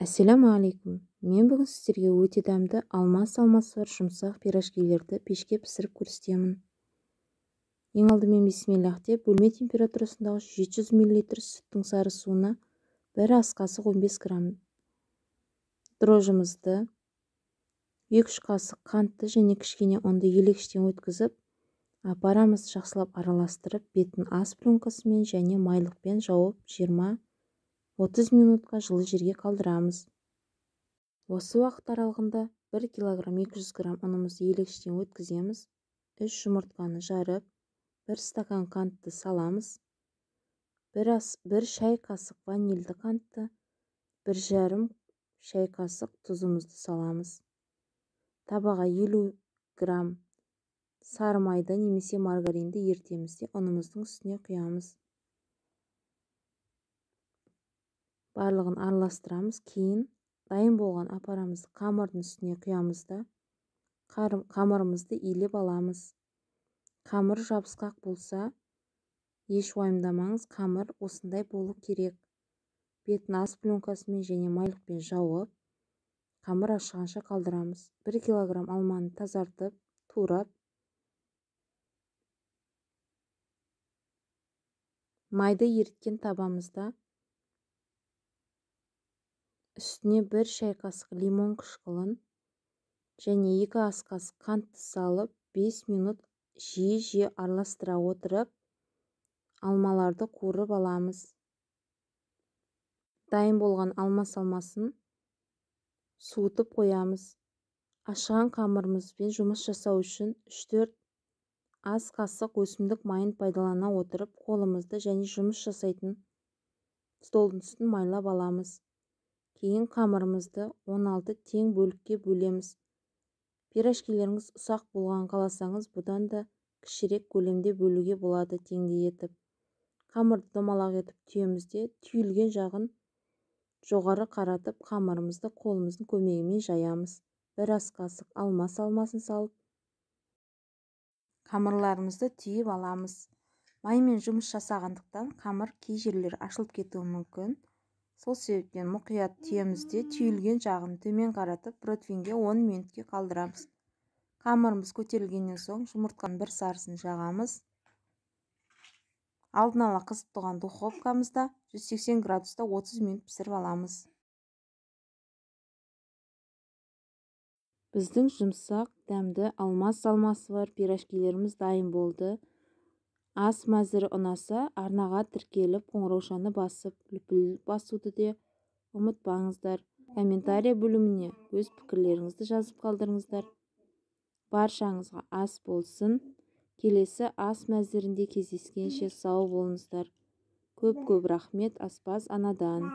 Әссәламу алейкум. Мен бүгін сіздерге өте дәмді алма-салмасы бар жұмсақ пирожкилерді пешке пісіріп көрсетемін. Ең алдымен бисмиллах деп бөлме температурасындағы 700 мл сүттің сары суына 1 ас қасық 15 грамм дрожжымызды, 2-3 қасық қантты және кішкене ұнды елегіштен өткізіп, апарамыз жақсылап араластырып, бетін ас пленкасымен және майлықпен жауып 20-30 минутқа жылы жерге қалдырамыз. Осы уақыт аралығында 1 кг 200 грамм ұнымызды елегіштен өткіземіз. 3 жұмыртқаны жарып, 1 стакан қантты саламыз. 1 шай қасық ванильді қантты, 1,5 шай қасық тұзымызды саламыз. Табаға 50 грамм сары майды немесе маргаринді ертеміз де ұнымыздың үстіне құямыз. Барлығын араластырамыз. Кейін дайын болған апарамызды қамырдың үстіне құямыз да қамырымызды илеп аламыз. Қамыр жабысқақ болса, еш уайымдамаңыз, қамыр осындай болу керек. Бетін ас пленкасымен және майлықпен жауып, қамыр ашығанша қалдырамыз. 1 кг алманы тазартып, турап, майды еріткен табамызда үстіне 1 шай қасық лимон қышқылын және 2 ас қасық қантты салып, 5 минут жиі араластыра отырып, алмаларды қуырып аламыз. Дайын болған алма салмасын суытып қоямыз. Ашыған қамырымызбен жұмыс жасау үшін 3-4 ас қасық өсімдік майын пайдалана отырып, қолымызды және жұмыс жасайтын столдың үстін майлап аламыз. Кейін қамырымызды 16 тең бөлікке бөлеміз. Пирожкилеріңіз ұсақ болған қаласаңыз, бұдан да кішірек көлемде бөлуге болады теңдей етіп. Қамырды домалақ етіп түйеміз де, түйілген жағын жоғары қаратып, қамырымызды қолымыздың көмегімен жаямыз. 1 ас қасық алма салмасын салып, қамырларымызды түйіп аламыз. Маймен жұмыс жасағандықтан қамыр кей жерлері ашылып кетуі мүмкін. Сол себептен мұқият түйеміз де, түйілген жағын төмен қаратып, противенге 10 минутке қалдырамыз. Қамырымыз көтерілгеннен соң жұмыртқаның 1 сарысын жағамыз. Алдын ала қысып тұрған духовкамызда 180 градуста 30 минут пісіріп аламыз. Біздің жұмсақ, дәмді алма салмасы бар пирожкилеріміз дайын болды. Ас мәзірі ұнаса, арнаға тіркеліп, қоңыраушаны басып, лүпіл басуды де ұмытпаңыздар. Комментария бөліміне өз пікірлеріңізді жазып қалдырыңыздар. Баршаңызға ас болсын. Келесі ас мәзірінде кездескенше сау болыңыздар. Көп рахмет аспаз анадан.